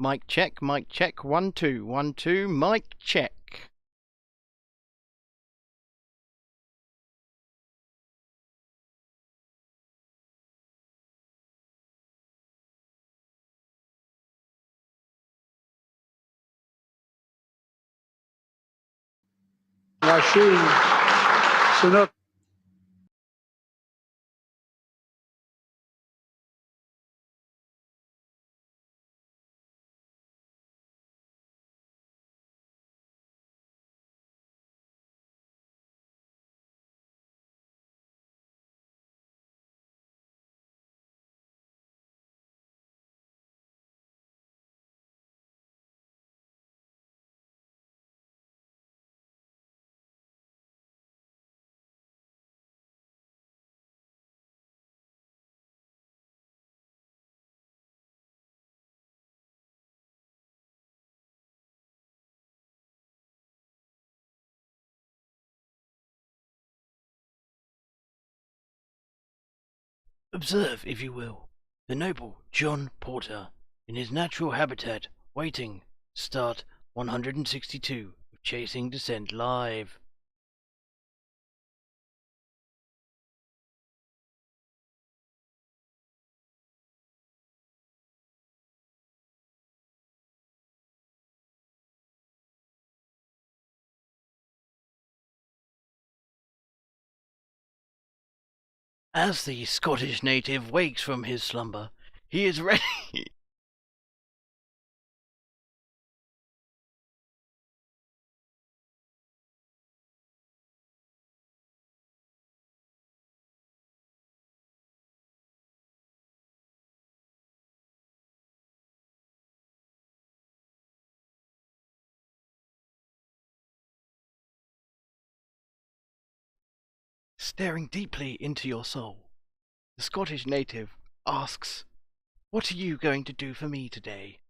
Mic check, mic check. 1 2 1 2. Mic check. Machine. C'est notre. Observe, if you will, the noble John Porter in his natural habitat, waiting. Start 162 of Chasing Dissent Live. As the Scottish native wakes from his slumber, he is ready. Staring deeply into your soul, the Scottish native asks, "What are you going to do for me today?"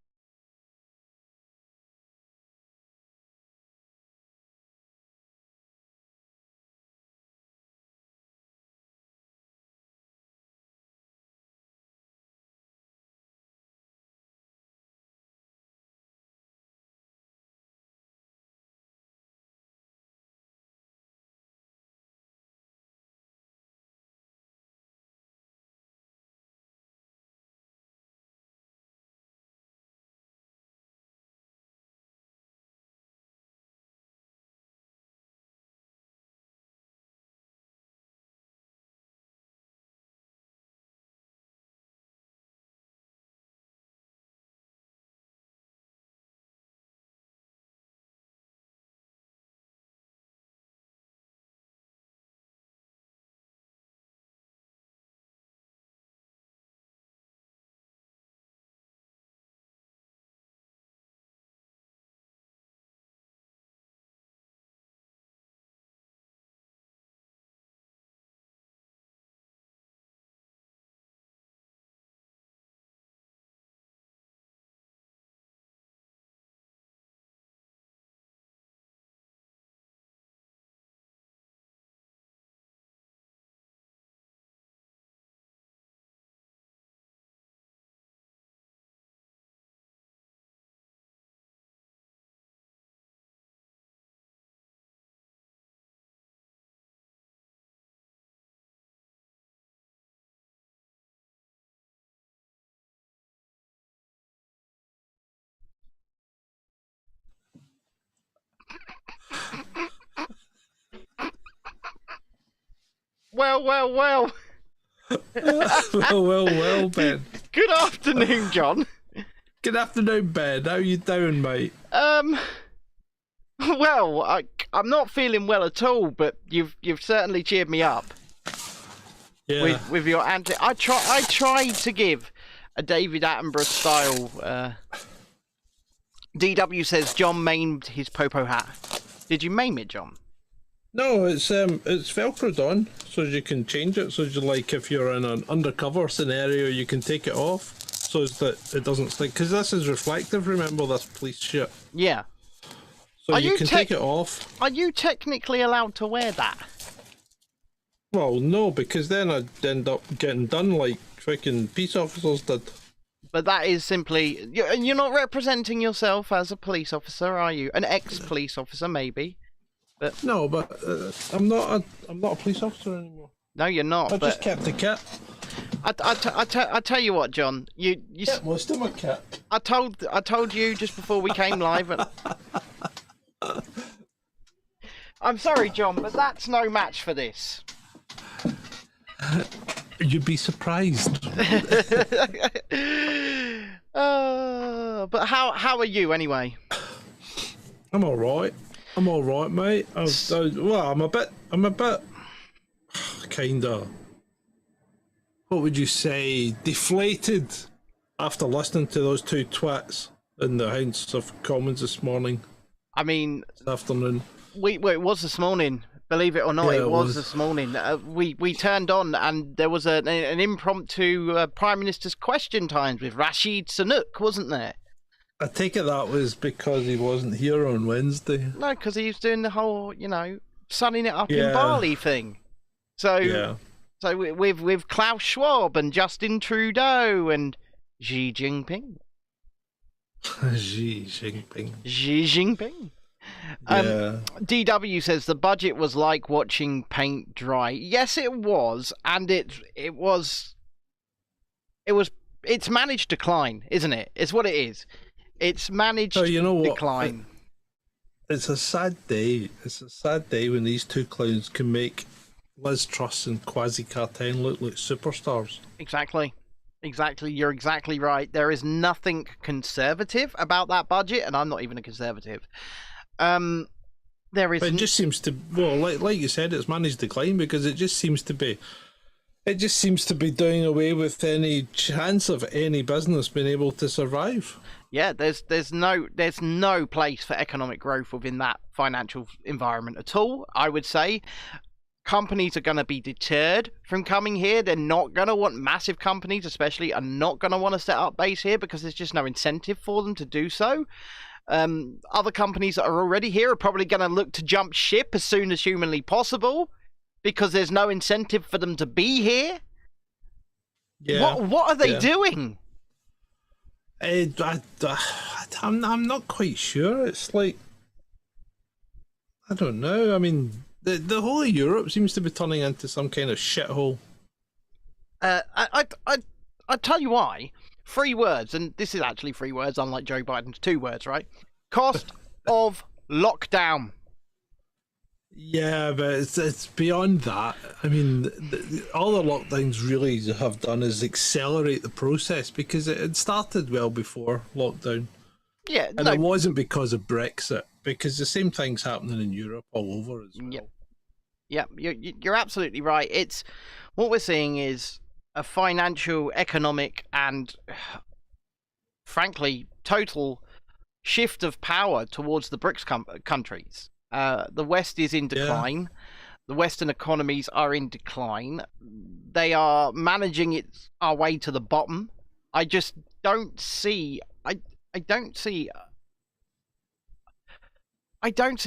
Well, well, well. well, Ben. Good afternoon, John. Good afternoon, Ben. How you doing, mate? Well, I'm not feeling well at all, but you've certainly cheered me up. Yeah. With your anti, I tried to give a David Attenborough style. DW says John maimed his popo hat. Did you maim it, John? No, it's velcroed on, so you can change it. So you like if you're in an undercover scenario, you can take it off, so that it doesn't stick. Because this is reflective. Remember, this police shit. Yeah. So you can take it off. Are you technically allowed to wear that? Well, no, because then I'd end up getting done like freaking peace officers did. But that is simply... You're not representing yourself as a police officer, are you? An ex-police officer, maybe. But No, but I'm not a police officer anymore. no, you're not. I but just kept the kit. I tell you what, John. You Most of my kit. I told you just before we came live. I'm sorry, John, but that's no match for this. You'd be surprised. But how are you anyway? I'm all right. I'm all right, mate. I'm a bit kinda. What would you say? Deflated after listening to those two twats in the House of Commons this morning. I mean, This afternoon. it was this morning. Believe it or not, Yeah, it it was was. this morning. We turned on and there was an impromptu Prime Minister's question times with Rashid Sunak, wasn't there? I take it that was because he wasn't here on Wednesday. No, because he was doing the whole, sunning it up in Yeah. Bali thing. So, Yeah. so with Klaus Schwab and Justin Trudeau and Xi Jinping. Xi Jinping. Xi Jinping. Yeah. DW says the budget was like watching paint dry. Yes, it was, and it's managed decline, isn't it? It's what it is. It's managed Oh, you know what? decline. It's a sad day. It's a sad day when these two clowns can make Liz Truss and Kwasi Kwarteng look like superstars. Exactly. You're exactly right. There is nothing conservative about that budget, and I'm not even a conservative. There is. But it just seems to, well, like you said, it's managed decline because it just seems to be doing away with any chance of any business being able to survive. Yeah, there's no place for economic growth within that financial environment at all. I would say companies are going to be deterred from coming here. They're not going to want massive companies, especially, are not going to want to set up base here because there's just no incentive for them to do so. Other companies that are already here are probably going to look to jump ship as soon as humanly possible because there's no incentive for them to be here. Yeah. What are they doing? I'm not quite sure. It's like, I don't know. I mean, the whole of Europe seems to be turning into some kind of shithole. I tell you why. 3 words, and this is actually 3 words, unlike Joe Biden's 2 words, right? Cost of lockdown. Yeah, but it's beyond that. I mean, all the lockdowns really have done is accelerate the process because it had started well before lockdown. Yeah, And it wasn't because of Brexit, because the same thing's happening in Europe all over as well. Yeah, you're absolutely right. It's what we're seeing is a financial, economic, and frankly, total shift of power towards the BRICS countries. The West is in decline. Yeah. The Western economies are in decline. They are managing our way to the bottom. I just don't see. I don't see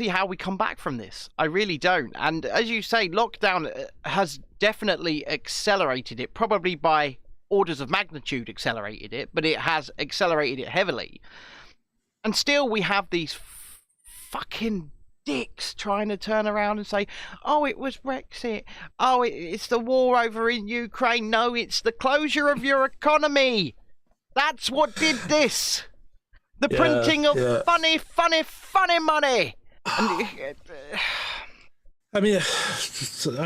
how we come back from this. I really don't. And as you say, lockdown has definitely accelerated it, probably by orders of magnitude accelerated it, but it has accelerated it heavily. And still we have these fucking dicks trying to turn around and say, oh, it was Brexit. Oh, it's the war over in Ukraine. No, it's the closure of your economy. That's what did this. The printing of funny money. I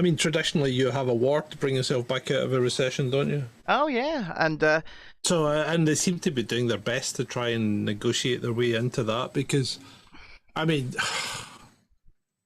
mean, traditionally you have a war to bring yourself back out of a recession, don't you? Oh yeah, and and they seem to be doing their best to try and negotiate their way into that because, I mean,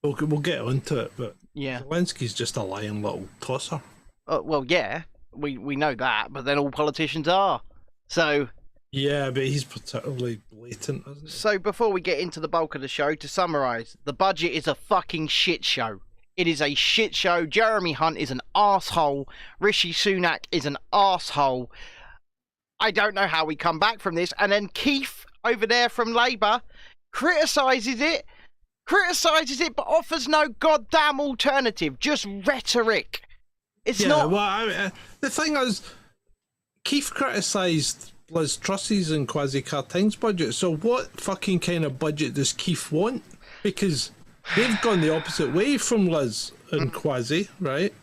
we'll get onto it, but yeah, Zelensky's just a lying little tosser. Well, yeah, we know that, but then all politicians are. So. Yeah, but he's particularly blatant, isn't he? So before we get into the bulk of the show, to summarise, the budget is a fucking shit show. It is a shit show. Jeremy Hunt is an arsehole. Rishi Sunak is an arsehole. I don't know how we come back from this. And then Keith, over there from Labour, criticises it, but offers no goddamn alternative. Just rhetoric. It's not... Well, the thing is, Keith criticised Liz Truss's and Kwasi Kwarteng's budget. So what fucking kind of budget does Keith want? Because they've gone the opposite way from Liz and Kwasi, right?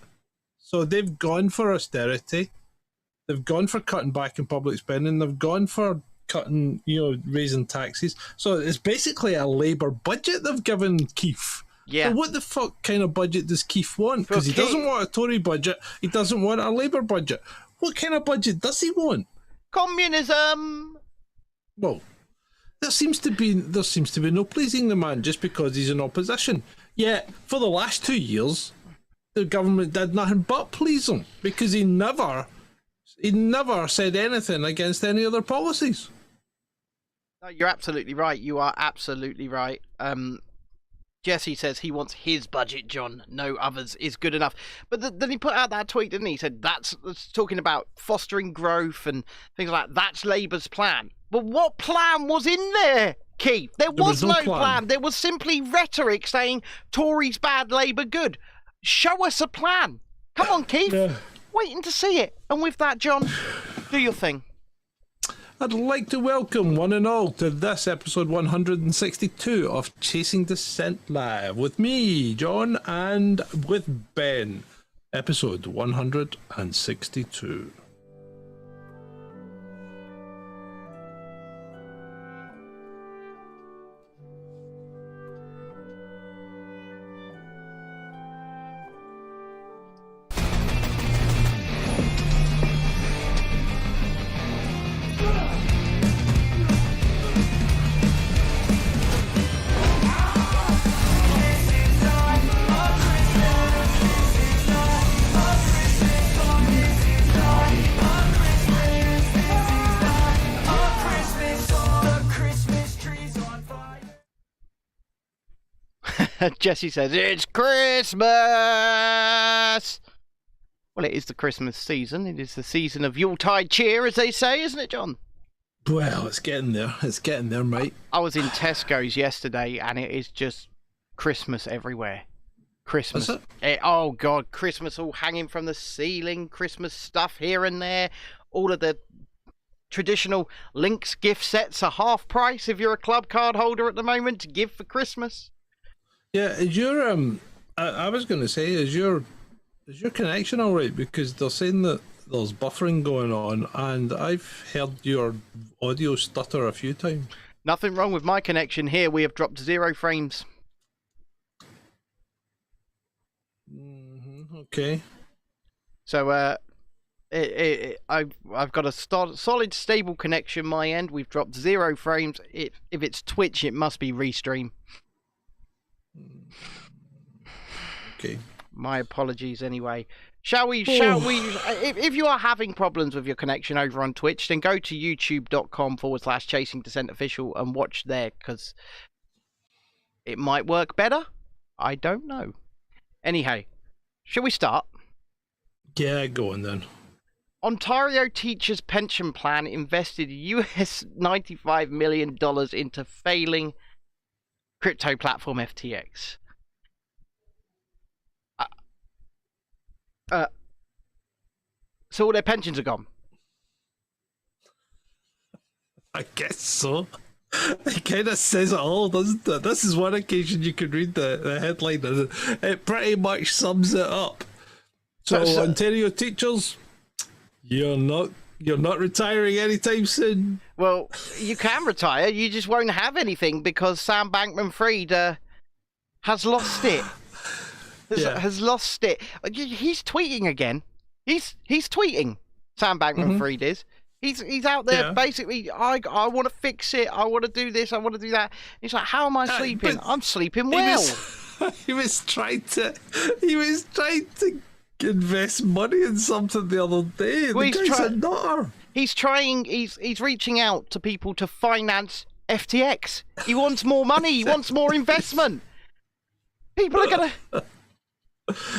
So they've gone for austerity. They've gone for cutting back in public spending. They've gone for cutting, raising taxes. So it's basically a Labour budget they've given Keith. Yeah. So what the fuck kind of budget does Keith want? Because he doesn't want a Tory budget. He doesn't want a Labour budget. What kind of budget does he want? Communism. Well, there seems to be no pleasing the man just because he's in opposition. Yet for the last 2 years, the government did nothing but please him because he never said anything against any other policies. No, you're absolutely right. You are absolutely right. Jesse says he wants his budget, John. No others is good enough. But then he put out that tweet, didn't he? He said that's talking about fostering growth and things like that. That's Labour's plan. But what plan was in there, Keith? There was no plan. There was simply rhetoric saying Tories bad, Labour good. Show us a plan. Come on, Keith. Yeah. Waiting to see it. And with that, John, do your thing. I'd like to welcome one and all to this episode 162 of Chasing Dissent Live with me, John, and with Ben. Episode 162. Jesse says, it's Christmas! Well, it is the Christmas season. It is the season of Yuletide cheer, as they say, isn't it, John? Well, it's getting there. It's getting there, mate. I was in Tesco's yesterday, and it is just Christmas everywhere. Christmas. Is it? Oh, God, Christmas all hanging from the ceiling, Christmas stuff here and there. All of the traditional Lynx gift sets are half price if you're a club card holder at the moment to give for Christmas. Yeah, is your I was going to say, is your connection all right? Because they're saying that there's buffering going on, and I've heard your audio stutter a few times. Nothing wrong with my connection here. We have dropped 0 frames. Okay. So I've got a solid, stable connection. My end. We've dropped 0 frames. If it's Twitch, it must be Restream. Okay. My apologies anyway. Shall we? If you are having problems with your connection over on Twitch, then go to youtube.com/Chasing Dissent Official and watch there, because it might work better. I don't know. Anyhow, shall we start? Yeah, go on then. Ontario Teachers Pension Plan invested US $95 million into failing crypto platform FTX. So all their pensions are gone. I guess so. It kind of says it all, doesn't it? This is one occasion you can read the headline, and it pretty much sums it up. So Ontario teachers, you're not retiring anytime soon. Well, you can retire. You just won't have anything because Sam Bankman-Fried has lost it. Has lost it. He's tweeting again. He's tweeting. Sam Bankman-Fried is. He's out there basically. I want to fix it. I want to do this. I want to do that. He's like, how am I sleeping? I'm sleeping well. He was trying to invest money in something the other day. Well, He's reaching out to people to finance FTX. He wants more money. He wants more investment. People are gonna.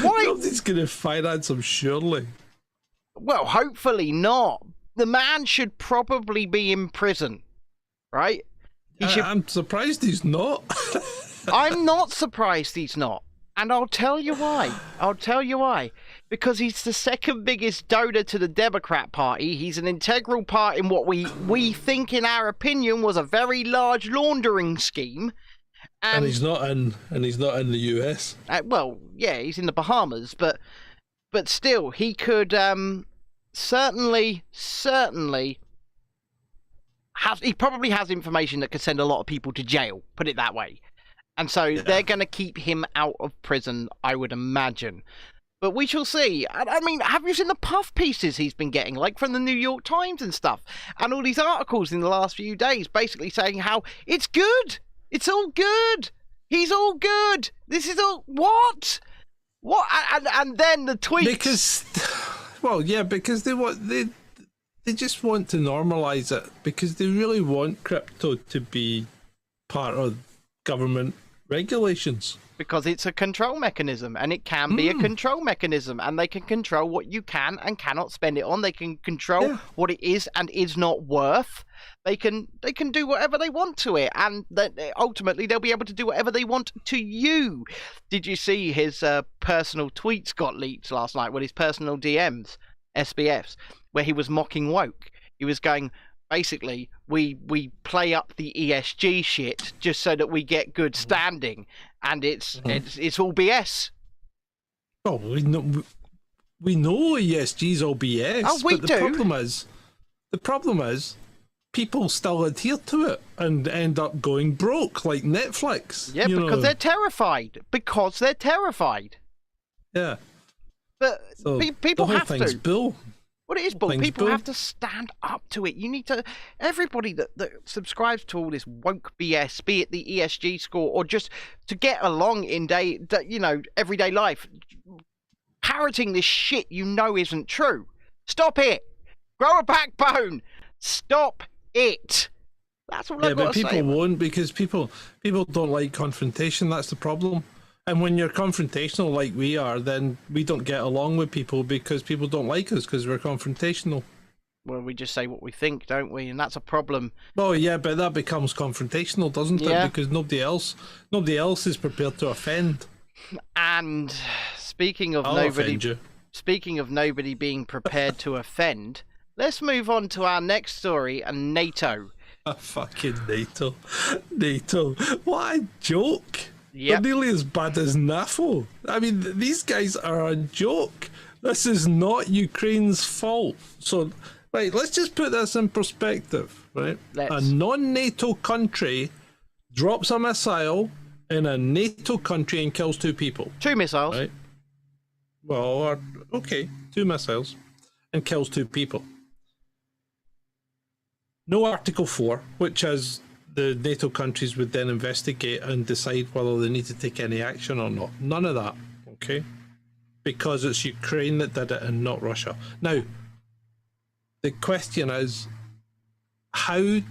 Why? Nobody's gonna finance him, surely. Well, hopefully not. The man should probably be in prison, right? I'm surprised he's not. I'm not surprised he's not. And I'll tell you why. Because he's the second biggest donor to the Democrat Party. He's an integral part in what we think, in our opinion, was a very large laundering scheme. And he's not in the US. Well, yeah, he's in the Bahamas, but still, he could certainly have. He probably has information that could send a lot of people to jail. Put it that way. And so they're going to keep him out of prison, I would imagine. But we shall see. I mean, have you seen the puff pieces he's been getting, like from the New York Times and stuff? And all these articles in the last few days basically saying how it's good. It's all good. He's all good. This is all... What? What? And then the tweets... Because... Well, yeah, because they just want to normalise it. Because they really want crypto to be part of government regulations. Because it's a control mechanism, and it can be a control mechanism, and they can control what you can and cannot spend it on. They can control what it is and is not worth. They can do whatever they want to it, and ultimately they'll be able to do whatever they want to you. Did you see his personal tweets got leaked last night? Well, his personal DMs, SBFs, where he was mocking woke. He was going, basically, we play up the ESG shit just so that we get good standing, and it's all BS. Oh, we know ESG's all BS. Oh, we but do. The problem is, people still adhere to it and end up going broke like Netflix. Yeah, because they're terrified. Because they're terrified. Yeah. But So people the whole have thing's to. bull. What it is, Bull, Things people bull. have to stand up to it. You need to... Everybody that subscribes to all this woke BS, be it the ESG score, or just to get along in everyday life, parroting this shit you know isn't true. Stop it. Grow a backbone. Stop it. That's all I've got but to say. people won't, because people don't like confrontation. That's the problem. And when you're confrontational like we are, then we don't get along with people because people don't like us because we're confrontational. Well, we just say what we think, don't we? And that's a problem. Oh yeah, but that becomes confrontational, doesn't Yeah. it? Because nobody else is prepared to offend. And speaking of I'll offend you. speaking of nobody being prepared to offend, let's move on to our next story, and NATO. Fucking NATO. What a joke. Yep. They're nearly as bad as NAFO. I mean, these guys are a joke. This is not Ukraine's fault. So, right, let's just put this in perspective, right? A non-NATO country drops a missile in a NATO country and kills 2 people. 2 missiles. Right? Well, okay, 2 missiles and kills 2 people. No Article 4, which is the NATO countries would then investigate and decide whether they need to take any action or not. None of that, okay? Because it's Ukraine that did it and not Russia. Now, the question is, how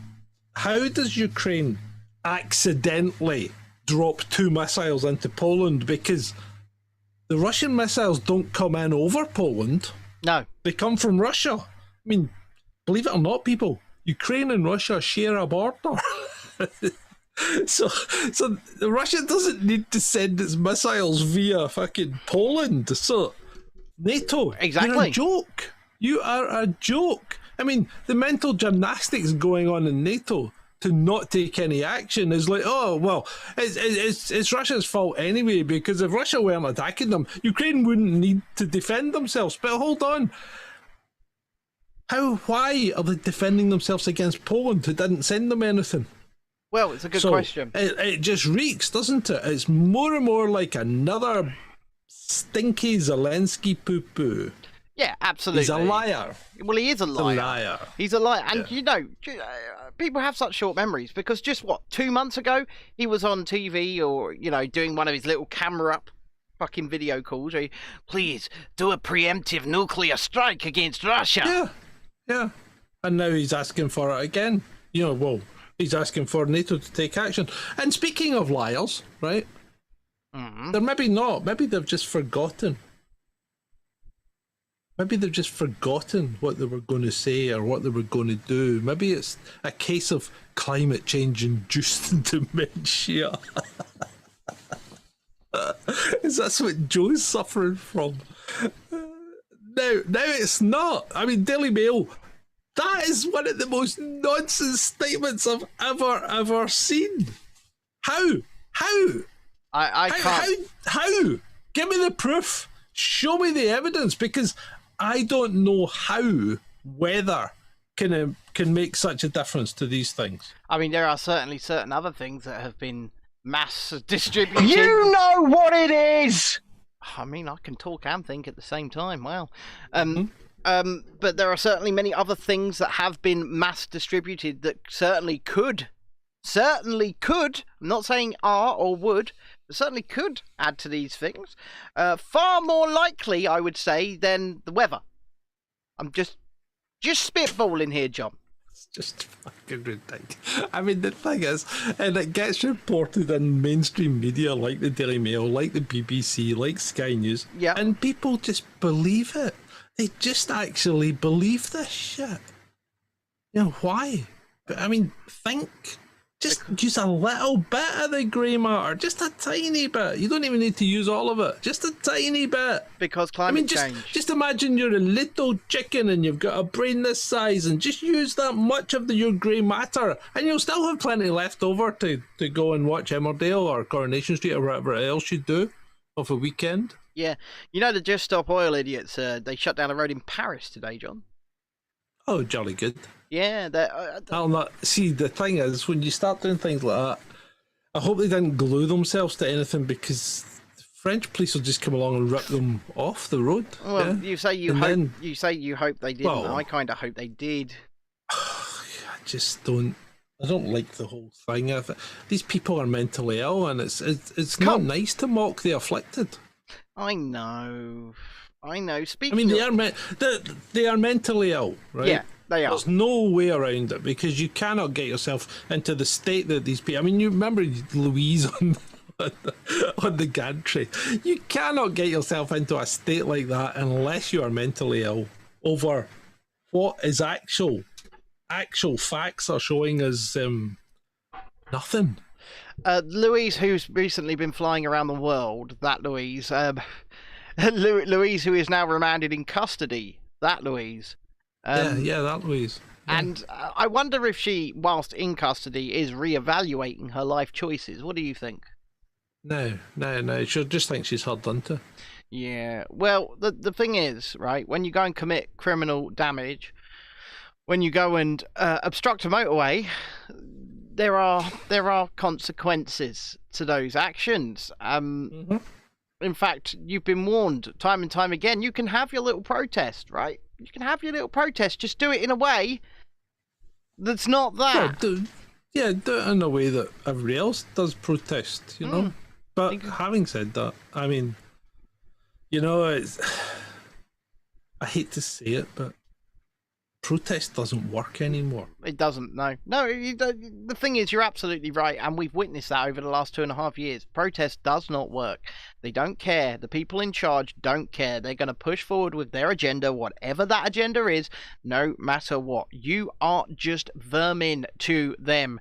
does Ukraine accidentally drop 2 missiles into Poland? Because the Russian missiles don't come in over Poland. No. They come from Russia. I mean, believe it or not, people, Ukraine and Russia share a border. so Russia doesn't need to send its missiles via fucking Poland. So NATO, Exactly. you're a joke. You are a joke. I mean, the mental gymnastics going on in NATO to not take any action is like, oh well, it's Russia's fault anyway, because if Russia weren't attacking them, Ukraine wouldn't need to defend themselves. But hold on. Why are they defending themselves against Poland, who didn't send them anything? Well, it's a good question. It just reeks, doesn't it? It's more and more like another stinky Zelensky poo-poo. Yeah, absolutely. He's a liar. Well, he is a liar. liar. He's a liar. And, people have such short memories, because just, 2 months ago, he was on TV or, doing one of his little camera-up fucking video calls. Please, do a preemptive nuclear strike against Russia. Yeah. And now he's asking for it again. He's asking for NATO to take action. And speaking of liars, right? They're maybe not. Maybe they've just forgotten. Maybe they've just forgotten what they were going to say or what they were going to do. Maybe it's a case of climate change induced dementia. Is that what Joe's suffering from? now it's not. I mean, Daily Mail, that is one of the most nonsense statements I've ever seen. How? I can't. How? Give me the proof. Show me the evidence, because I don't know how weather can make such a difference to these things. I mean, there are certainly certain other things that have been mass distributed. You know what it is! I mean, I can talk and think at the same time. Wow. But there are certainly many other things that have been mass distributed that certainly could, I'm not saying are or would, but certainly could add to these things. Far more likely, I would say, than the weather. I'm just spitballing here, John. It's just fucking ridiculous. I mean, the thing is, and it gets reported in mainstream media like the Daily Mail, like the BBC, like Sky News, yeah, and people just believe it. They just actually believe this shit. You know, why? But I mean, think. Just use a little bit of the grey matter, just a tiny bit. You don't even need to use all of it, just a tiny bit. Because climate change. Just imagine you're a little chicken and you've got a brain this size, and just use that much of your grey matter, and you'll still have plenty left over to go and watch Emmerdale or Coronation Street or whatever else you do of a weekend. Yeah, you know the Just Stop Oil idiots. They shut down a road in Paris today, John. Oh, jolly good. Yeah, I'll not see. The thing is, when you start doing things like that, I hope they didn't glue themselves to anything, because the French police will just come along and rip them off the road. Well, yeah? you say you hope they didn't. Well, I kind of hope they did. I just don't. I don't like the whole thing. These people are mentally ill, and it's not nice to mock the afflicted. I know. Speaking, I mean, they are mentally ill, right? Yeah, they are. There's no way around it, because you cannot get yourself into the state that these people. I mean, you remember Louise on the gantry. You cannot get yourself into a state like that unless you are mentally ill over what is actual facts are showing us nothing. Louise, who's recently been flying around the world, that Louise. Louise, who is now remanded in custody. That Louise. That Louise. Yeah. And I wonder if she, whilst in custody, is re-evaluating her life choices. What do you think? No. She'll just think she's hard done to. Yeah. Well, the thing is, right, when you go and commit criminal damage, when you go and obstruct a motorway, there are consequences to those actions. In fact, you've been warned time and time again. You can have your little protest, right? You can have your little protest. Just do it in a way that's not that. Do it in a way that everybody else does protest, you know? But having said that, I mean, you know, I hate to say it, but protest doesn't work anymore. It doesn't, no. The thing is, you're absolutely right, and we've witnessed that over the last 2.5 years. Protest does not work. They don't care. The people in charge don't care. They're going to push forward with their agenda, whatever that agenda is, no matter what. You are just vermin to them.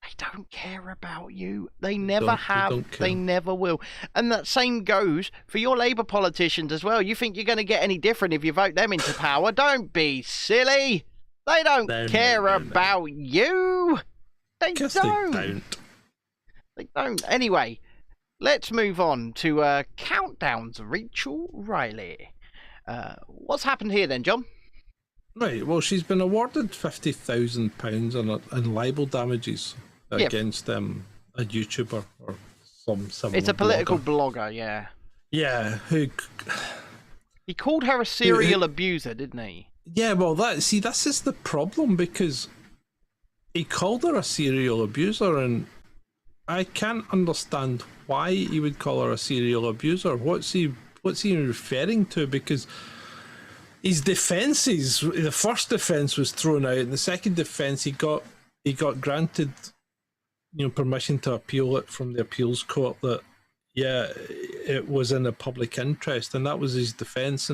They don't care about you. They never have. They never will. And that same goes for your Labour politicians as well. You think you're going to get any different if you vote them into power? Don't be silly. They don't care about you. They don't. They don't. Anyway, let's move on to Countdown's Rachel Riley. What's happened here then, John? Right, well, she's been awarded £50,000 in libel damages against a YouTuber or some similar. It's a political blogger, yeah. Yeah, he called her a serial abuser, didn't he? Yeah, well, this is the problem, because he called her a serial abuser, and I can't understand why he would call her a serial abuser. What's he referring to? Because his defences, the first defence was thrown out, and the second defence he got granted, permission to appeal it from the appeals court that it was in the public interest, and that was his defence.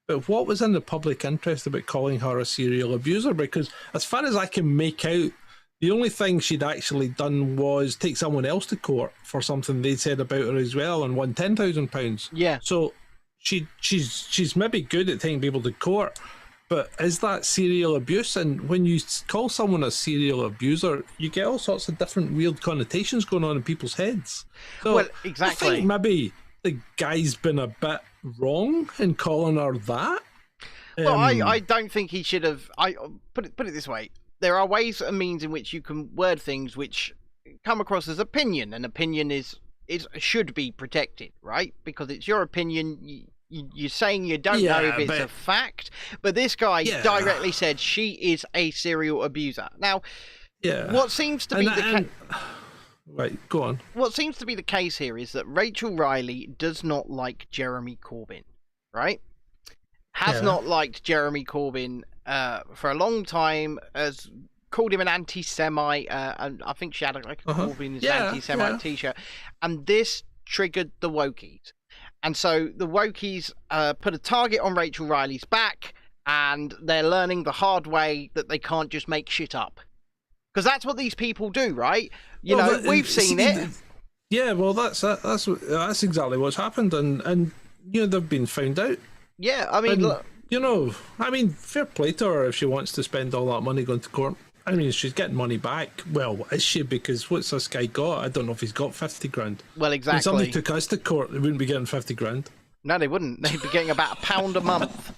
But what was in the public interest about calling her a serial abuser? Because as far as I can make out, the only thing she'd actually done was take someone else to court for something they'd said about her as well and won £10,000. Yeah. So she's maybe good at taking people to court, but is that serial abuse? And when you call someone a serial abuser, you get all sorts of different weird connotations going on in people's heads. So Well, exactly. I think maybe the guy's been a bit wrong in calling her that. Well, I don't think he should have. I put it this way: there are ways and means in which you can word things which come across as opinion, and opinion is should be protected, right? Because it's your opinion. You're saying you don't know if it's a fact, but this guy directly said she is a serial abuser. Now, what seems to be the right, go on. What seems to be the case here is that Rachel Riley does not like Jeremy Corbyn, right? Has not liked Jeremy Corbyn for a long time, has called him an anti-Semite, and I think she had like a Corbyn's anti-Semite t-shirt, and this triggered the wokies. And so the wokies put a target on Rachel Riley's back, and they're learning the hard way that they can't just make shit up. Because that's what these people do, right? You know, we've seen it. Yeah, well, that's exactly what's happened, and you know, they've been found out. Yeah, I mean, look, you know, I mean, fair play to her if she wants to spend all that money going to court. I mean, she's getting money back. Well, is she? Because what's this guy got? I don't know if he's got 50 grand. Well, exactly. If somebody took us to court, they wouldn't be getting 50 grand. No, they wouldn't. They'd be getting about £1 a month.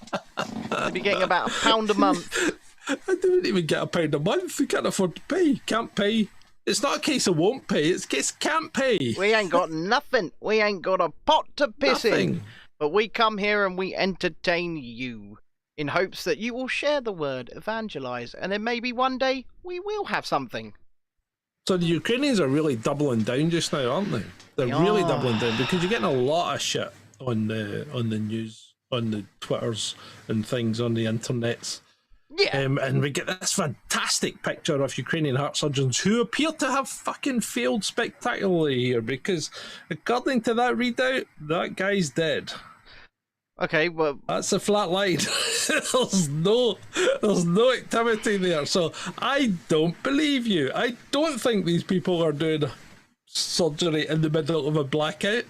They'd be getting about £1 a month. I don't even get £1 a month. We can't afford to pay. Can't pay. It's not a case of won't pay. It's a case of can't pay. We ain't got nothing. We ain't got a pot to piss in. But we come here and we entertain you in hopes that you will share the word, evangelize, and then maybe one day we will have something. So the Ukrainians are really doubling down just now, aren't they? They're really doubling down because you're getting a lot of shit on the news, on the Twitters and things, on the internets. Yeah. And we get this fantastic picture of Ukrainian heart surgeons who appear to have fucking failed spectacularly here because, according to that readout, that guy's dead. Okay, well, that's a flat line. there's no activity there. So I don't believe you. I don't think these people are doing surgery in the middle of a blackout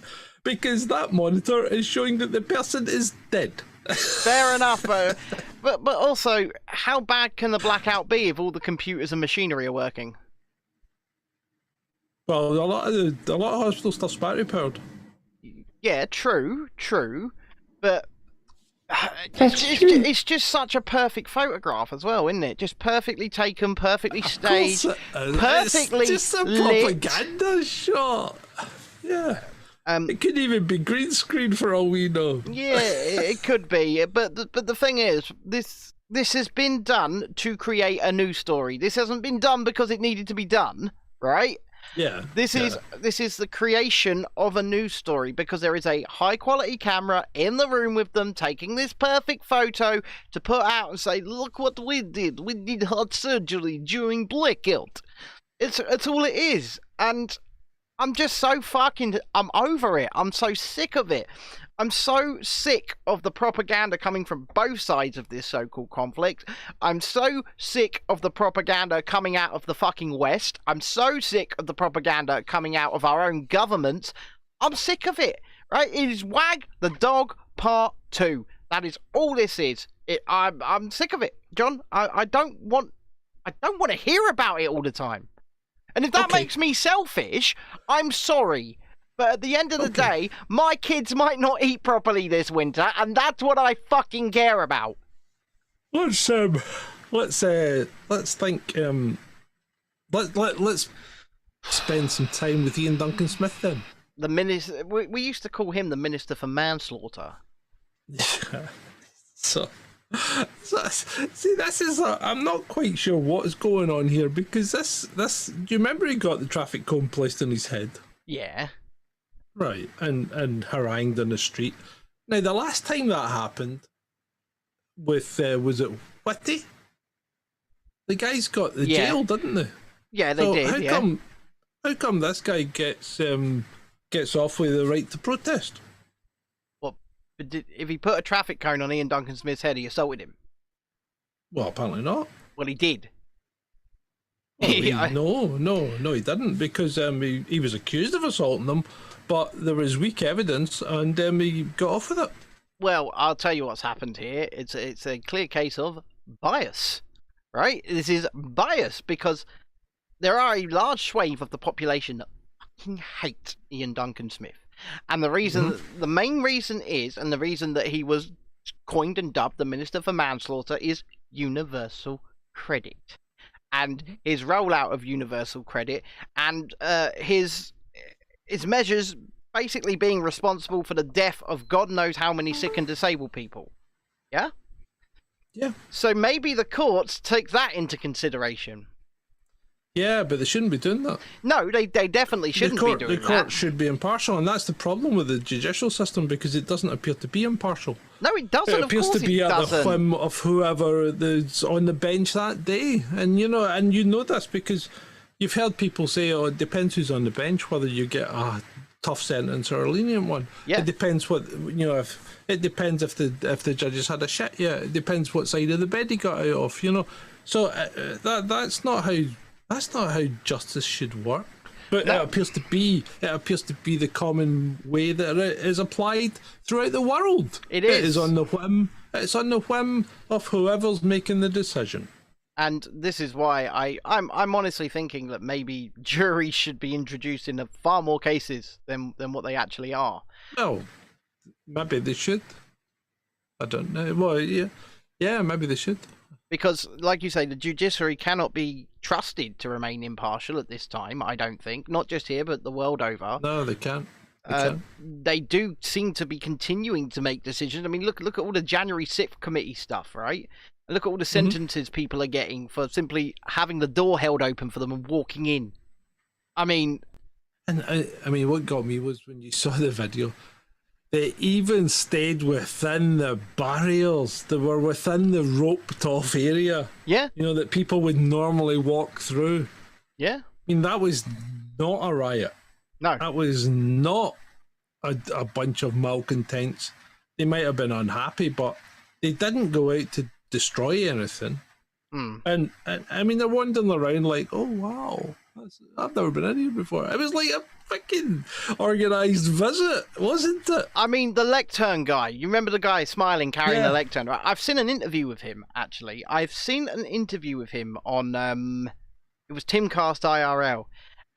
because that monitor is showing that the person is dead. Fair enough, but also, how bad can the blackout be if all the computers and machinery are working? Well, a lot of hospitals still battery powered. Yeah, true, but it's just such a perfect photograph as well, isn't it? Just perfectly taken, perfectly staged, perfectly it's just a propaganda shot. Yeah. It could even be green screen for all we know. Yeah, it could be. But the thing is, this has been done to create a news story. This hasn't been done because it needed to be done, right? Yeah. This is the creation of a news story because there is a high quality camera in the room with them taking this perfect photo to put out and say, look what we did. We did heart surgery during blackout. It's all it is. And I'm just so I'm over it. I'm so sick of it. I'm so sick of the propaganda coming from both sides of this so-called conflict. I'm so sick of the propaganda coming out of the fucking West. I'm so sick of the propaganda coming out of our own governments. I'm sick of it, right? It is Wag the Dog Part 2. That is all this is. I'm sick of it, John. I don't want to hear about it all the time. And if that makes me selfish, I'm sorry. But at the end of the day, my kids might not eat properly this winter, and that's what I fucking care about. Let's think. Let's spend some time with Ian Duncan Smith then. The minister. We used to call him the Minister for Manslaughter. Yeah. So see, this is I'm not quite sure what is going on here because this. Do you remember he got the traffic cone placed on his head? Yeah. Right, and harangued in the street. Now, the last time that happened with was it Whitty? The guys got the jail, didn't they? Yeah, they did. How come this guy gets off with the right to protest? If he put a traffic cone on Ian Duncan Smith's head, he assaulted him. Well, apparently not. Well, he did. Well, no, he didn't because he was accused of assaulting them, but there was weak evidence and he got off with it. Well, I'll tell you what's happened here. It's a clear case of bias, right? This is bias because there are a large swathe of the population that fucking hate Ian Duncan Smith. And the main reason is, and the reason that he was coined and dubbed the Minister for Manslaughter is universal credit. And his rollout of universal credit and his measures basically being responsible for the death of God knows how many sick and disabled people. Yeah? Yeah. So maybe the courts take that into consideration. Yeah, but they shouldn't be doing that. No, they definitely shouldn't be doing that. The court should be impartial, and that's the problem with the judicial system, because it doesn't appear to be impartial. No, it doesn't. It appears to be at the whim of whoever is on the bench that day, and you know this because you've heard people say, "Oh, it depends who's on the bench whether you get a tough sentence or a lenient one." Yeah. It depends it depends if the judges had a shit. Yeah, it depends what side of the bed he got out of. So that's not how justice should work. But No. it appears to be the common way that it is applied throughout the world. It is. It is on the whim. It's on the whim of whoever's making the decision. And this is why I'm honestly thinking that maybe juries should be introduced in far more cases than what they actually are. Well, maybe they should. I don't know. Well, yeah, maybe they should. Because, like you say, the judiciary cannot be trusted to remain impartial at this time, I don't think. Not just here, but the world over. No, they can't. They do seem to be continuing to make decisions. I mean, look at all the January 6th committee stuff, right? Look at all the sentences people are getting for simply having the door held open for them and walking in. I mean... And I mean, what got me was when you saw the video, they even stayed within the barriers. They were within the roped off area. Yeah. That people would normally walk through. Yeah. I mean, that was not a riot. No. That was not a bunch of malcontents. They might have been unhappy, but they didn't go out to destroy anything. And I mean, they're wandering around like, oh, wow, I've never been in here before. It was like a fucking organised visit, wasn't it? I mean, the lectern guy. You remember the guy smiling, carrying the lectern, right? I've seen an interview with him, actually. I've seen an interview with him on, it was Timcast IRL.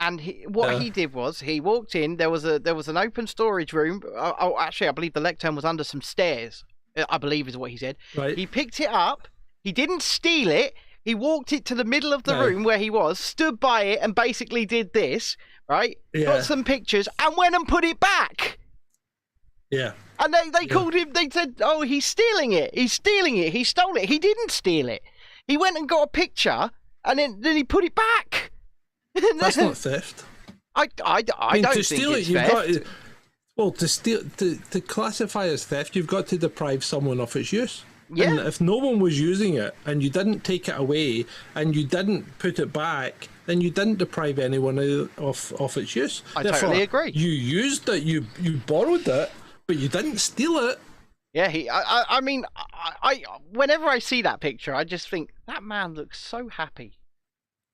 And what he did was, he walked in, there was an open storage room. Oh, actually, I believe the lectern was under some stairs, I believe is what he said. Right. He picked it up, he didn't steal it, he walked it to the middle of the room where he was, stood by it and basically did this, right? Yeah. Got some pictures and went and put it back. Yeah. And they called him, they said, oh, he's stealing it, he stole it. He didn't steal it. He went and got a picture and then he put it back. That's not theft. I don't think it's theft. To classify as theft, you've got to deprive someone of its use. Yeah. And if no one was using it and you didn't take it away and you didn't put it back, then you didn't deprive anyone of its use. I totally agree. You used it, you borrowed it, but you didn't steal it. Yeah, I mean, whenever I see that picture, I just think that man looks so happy.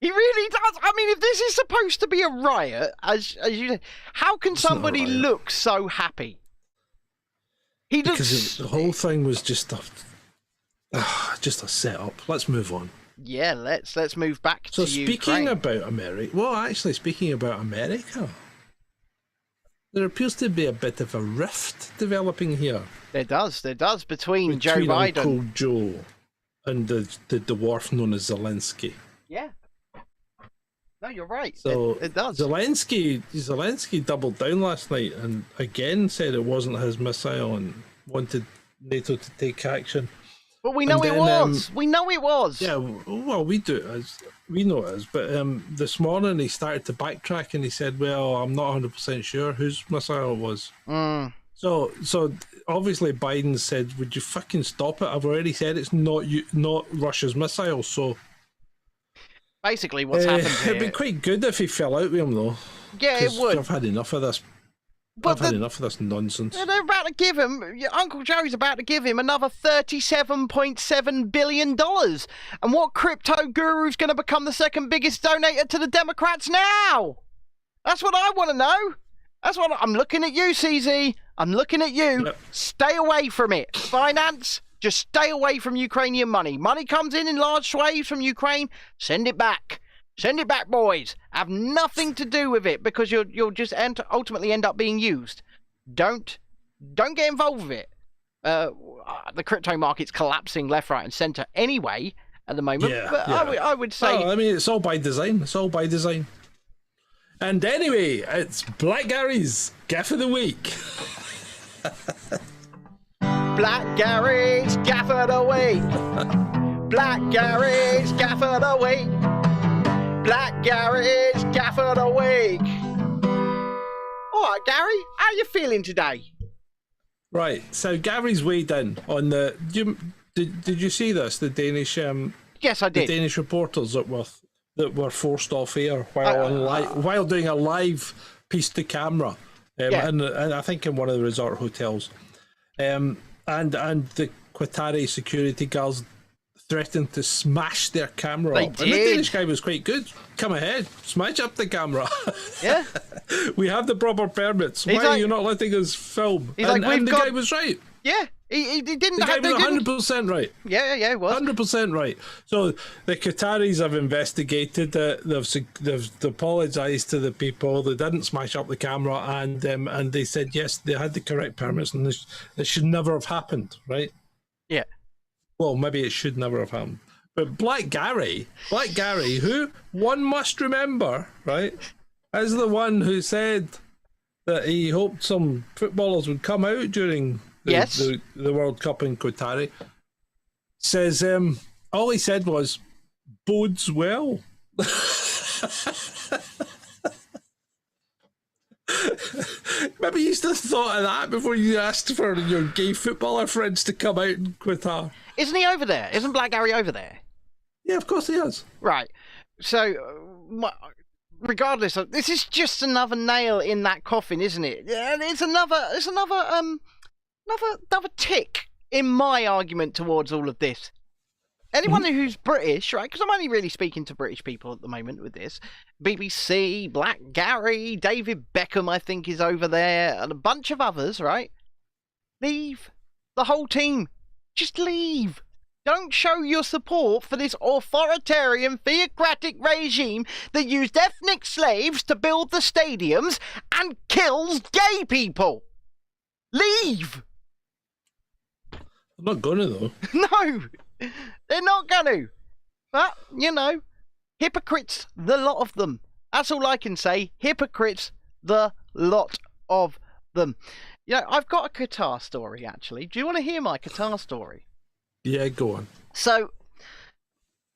He really does. I mean, if this is supposed to be a riot, as you said, how can somebody look so happy? He looks... Because the whole thing was just a setup. Let's move on. Yeah, let's move back to Ukraine. Speaking about America, there appears to be a bit of a rift developing here. There does between Joe Biden, Uncle Joe, and the dwarf known as Zelensky. Yeah. No, you're right. So it does. Zelensky doubled down last night and again said it wasn't his missile and wanted NATO to take action. But we know it was. We know it was. Yeah, well, we know it is. But this morning he started to backtrack and he said, "Well, I'm not 100% sure whose missile it was." So obviously Biden said, "Would you fucking stop it? I've already said it's not Russia's missile." So. Basically, what's happened here... It'd be quite good if he fell out with him, though. Yeah, it would. I've had enough of this. I've had enough of this nonsense. They're about to give him... Uncle Joe's about to give him another $37.7 billion. And what crypto guru's going to become the second biggest donator to the Democrats now? That's what I want to know. That's what I'm looking at you, CZ. I'm looking at you. Yep. Stay away from it. Finance, just stay away from Ukrainian money. Money comes in large swathes from Ukraine. Send it back. Send it back, boys. Have nothing to do with it because you'll just ultimately end up being used. Don't get involved with it. The crypto market's collapsing left, right, and centre anyway at the moment. Yeah, but yeah. I would say. Well, I mean, it's all by design. It's all by design. And anyway, it's Black Gary's Gaff of the Week. Black Gary's Gaff of the Week. Black Gary's Gaff of the Week. Black Gary's Gaff of the Week. All right, Gary, how you feeling today? Right, so Gary's weighed in on the. Did you see this? The Danish Yes, I the did. Danish reporters that were forced off air while doing a live piece to camera, and I think in one of the resort hotels, and the Qatari security guards threatened to smash their camera They up. did. And the Danish guy was quite good. Come ahead, smash up the camera. Yeah. We have the proper permits. He's Why like- are you not letting us film? He's and like, and "We've the got-" guy was right. Yeah. He didn't The guy have. They was didn't. 100% right. Yeah, it was. 100% right. So the Qataris have investigated. They've apologised to the people. They didn't smash up the camera, and they said yes, they had the correct permits, and this should never have happened. Right? Yeah. Well, maybe it should never have happened. But Black Gary, who one must remember, right, is the one who said that he hoped some footballers would come out during the World Cup in Qatari, says all he said was bodes well. Maybe you still thought of that before you asked for your gay footballer friends to come out in Qatar. Isn't he over there? Isn't Black Gary over there? Yeah, of course he is. Right. So, regardless of this, is just another nail in that coffin, isn't it? Yeah, it's another tick in my argument towards all of this. Anyone who's British, right? Because I'm only really speaking to British people at the moment with this. BBC, Black Gary, David Beckham, I think, is over there, and a bunch of others, right? Leave. The whole team. Just leave. Don't show your support for this authoritarian, theocratic regime that used ethnic slaves to build the stadiums and kills gay people. Leave. I'm not gonna though. No, they're not going to. But, hypocrites, the lot of them. That's all I can say. Hypocrites, the lot of them. I've got a Qatar story, actually. Do you want to hear my Qatar story? Yeah, go on. So,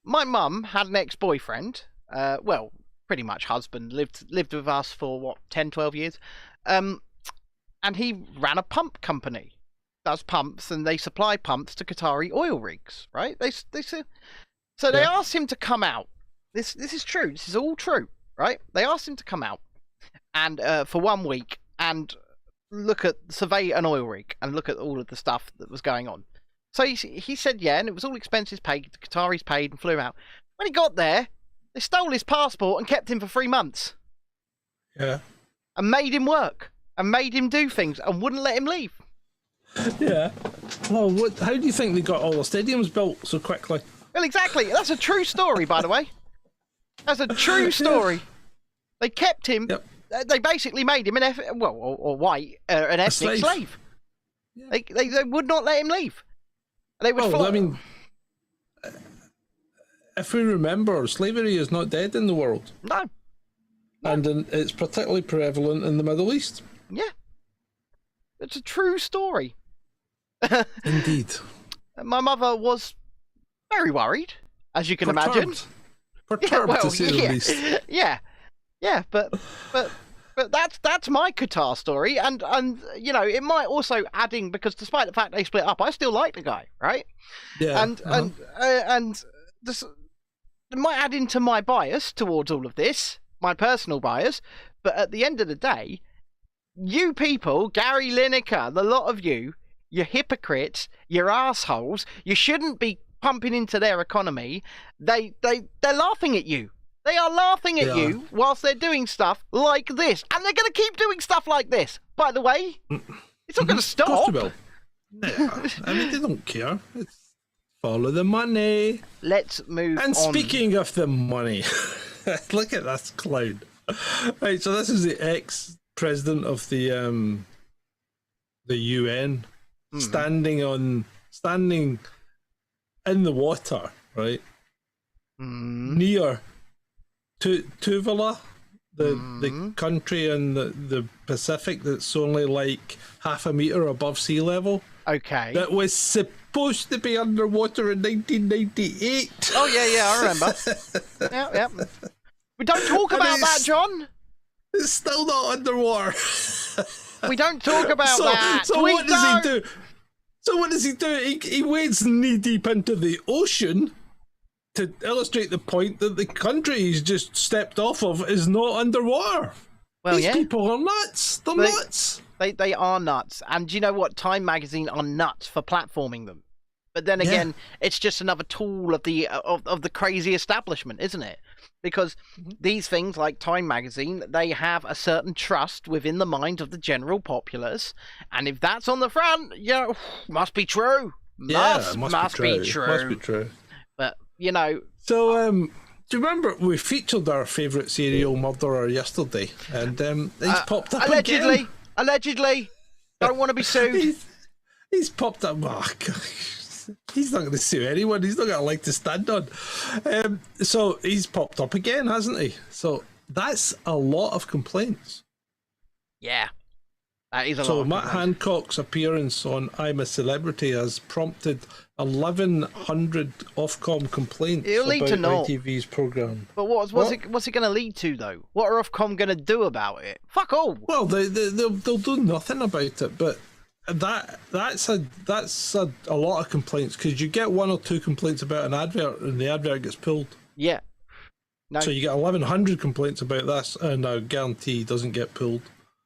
my mum had an ex-boyfriend, pretty much husband, lived with us for, 10, 12 years, and he ran a pump company. Does pumps, and they supply pumps to Qatari oil rigs, right? They asked him to come out. This is true. This is all true, right? They asked him to come out and for 1 week and survey an oil rig and look at all of the stuff that was going on. So he said yeah, and it was all expenses paid. The Qataris paid and flew out. When he got there, they stole his passport and kept him for 3 months. Yeah. And made him work and made him do things and wouldn't let him leave. Yeah. Well, how do you think they got all the stadiums built so quickly? Well, exactly. That's a true story, by the way. That's a true story. They kept him. Yep. They basically made him an ethnic slave. Yeah. They would not let him leave. They would. I mean, if we remember, slavery is not dead in the world. No. And it's particularly prevalent in the Middle East. Yeah. It's a true story. Indeed. My mother was very worried, as you can imagine. Perturbed, to say the least. Yeah, but that's my Qatar story, and it might also adding because despite the fact they split up, I still like the guy, right? Yeah, and this it might add into my bias towards all of this, my personal bias. But at the end of the day, you people, Gary Lineker, the lot of you, you're hypocrites, you're assholes. You shouldn't be pumping into their economy. They're laughing at you. They are laughing at you whilst they're doing stuff like this. And they're going to keep doing stuff like this. By the way, It's not going to Of course stop. they will. No, I mean, they don't care. It's follow the money. Let's move on. And speaking of the money, look at this clown. Right, so this is the ex-president of the UN standing in the water, right? Near Tuvalu, the country in the Pacific that's only like half a meter above sea level. Okay. That was supposed to be underwater in 1998. Oh yeah, I remember. yeah. We don't talk about that, John. It's still not underwater. We don't talk about that. So what does he do? So what does he do? He wades knee deep into the ocean to illustrate the point that the country he's just stepped off of is not underwater. Well, These people are nuts. They're nuts. They are nuts. And do you know what? Time Magazine are nuts for platforming them. But then again, it's just another tool of the crazy establishment, isn't it? Because these things like Time Magazine, they have a certain trust within the minds of the general populace, and if that's on the front, must be true. Must be true. Must be true. But you know. So, do you remember we featured our favourite serial murderer yesterday, and he's popped up again. Allegedly, don't want to be sued. He's popped up. Oh, gosh. He's not going to sue anyone. He's not got a leg to stand on. So he's popped up again, hasn't he? So that's a lot of complaints. Yeah, that is a lot. So of Matt Hancock's appearance on I'm a Celebrity has prompted 1,100 Ofcom complaints It'll lead about to naught. ITV's programme. But what's it going to lead to, though? What are Ofcom going to do about it? Fuck all. Well, they'll do nothing about it, but that's a lot of complaints, because you get one or two complaints about an advert and the advert gets pulled. Yeah. No. So you get 1,100 complaints about this, and I guarantee he doesn't get pulled.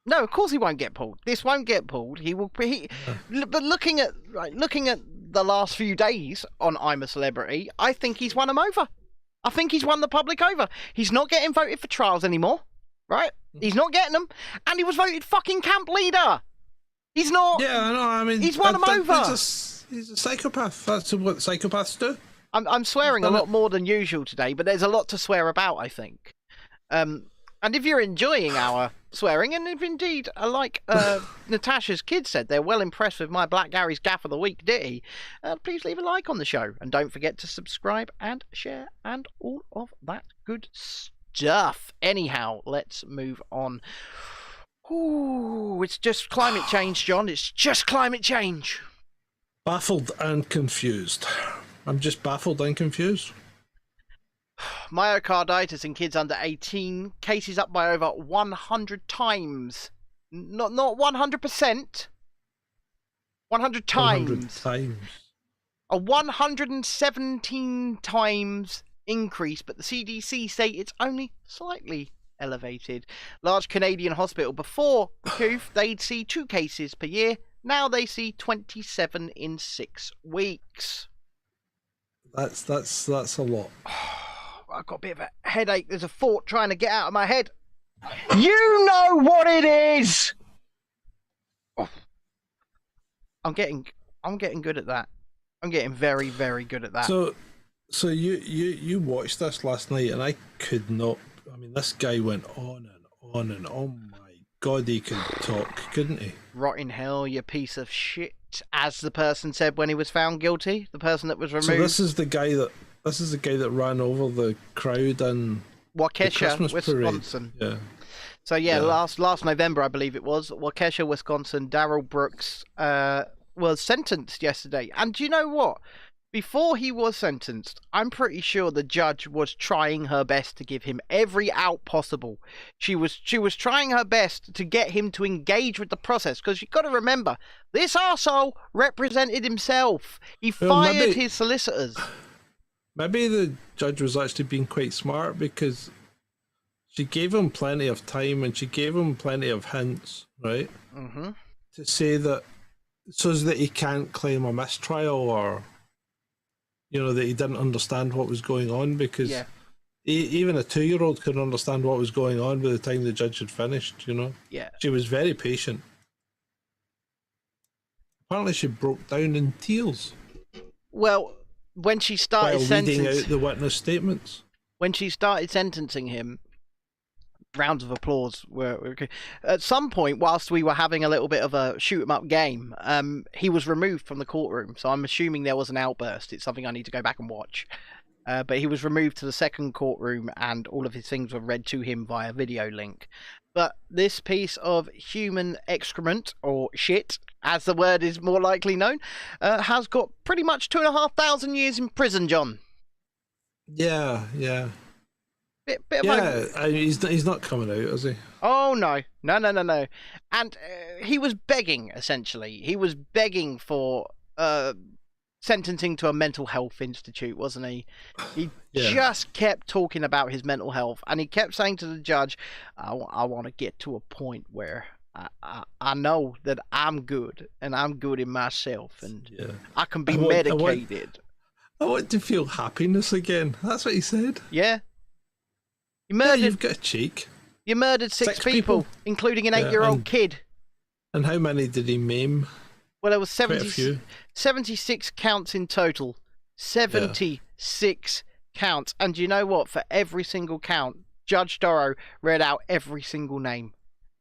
No, of course he won't get pulled. This won't get pulled. He will. But looking at the last few days on I'm a Celebrity, I think he's won them over. I think he's won the public over. He's not getting voted for trials anymore, right? He's not getting them, and he was voted fucking camp leader. He's not. Yeah, I know. I mean, he's won them over. He's a psychopath. That's what psychopaths do. I'm swearing a lot more than usual today, but there's a lot to swear about, I think. And if you're enjoying our swearing, and if indeed, like Natasha's kids said, they're well impressed with my Black Gary's Gaff of the Week ditty, please leave a like on the show. And don't forget to subscribe and share and all of that good stuff. Anyhow, let's move on. Ooh, it's just climate change, John. It's just climate change. Baffled and confused. I'm just baffled and confused. Myocarditis in kids under 18, cases up by over 100 times. Not 100%. 100 times. 100 times. A 117 times increase, but the CDC say it's only slightly elevated. Large Canadian hospital. Before the coup, they'd see 2 cases per year. Now they see 27 in 6 weeks. That's a lot. I've got a bit of a headache. There's a thought trying to get out of my head. You know what it is! I'm getting good at that. I'm getting very, very good at that. So you watched this last night, and I could not. I mean, this guy went on and on and oh my god, he could talk, couldn't he? Rot in hell, you piece of shit, as the person said when he was found guilty. The person that was removed. So this is the guy that ran over the crowd in Waukesha, Wisconsin. Parade. Yeah. So last November, I believe it was, Waukesha, Wisconsin. Darrell Brooks was sentenced yesterday, and do you know what? Before he was sentenced, I'm pretty sure the judge was trying her best to give him every out possible. She was trying her best to get him to engage with the process, because you've got to remember, this arsehole represented himself. He fired his solicitors. Maybe the judge was actually being quite smart, because she gave him plenty of time and she gave him plenty of hints, right? Mm-hmm. To say that, so that he can't claim a mistrial, or that he didn't understand what was going on, because even a 2-year-old couldn't understand what was going on by the time the judge had finished, Yeah. She was very patient. Apparently, she broke down in tears Well, when she while started reading out the witness statements. when she started sentencing him, rounds of applause were okay. At some point, whilst we were having a little bit of a shoot 'em up game, he was removed from the courtroom. So I'm assuming there was an outburst. It's something I need to go back and watch. But he was removed to the second courtroom, and all of his things were read to him via video link. But this piece of human excrement, or shit, as the word is more likely known, has got pretty much 2,500 years in prison, John. Yeah. Bit of Yeah, he's not coming out, is he? Oh, no. And he was begging, essentially. He was begging for sentencing to a mental health institute, wasn't he? He just kept talking about his mental health, and he kept saying to the judge, I want to get to a point where I know that I'm good, and I'm good in myself, and I can be medicated. I want to feel happiness again. That's what he said. Yeah. You murdered. You've got a cheek. You murdered six people, including an 8-year-old kid. And how many did he maim? Well, there was Quite a few. 76 counts in total. 76 counts. And you know what? For every single count, Judge Dorrow read out every single name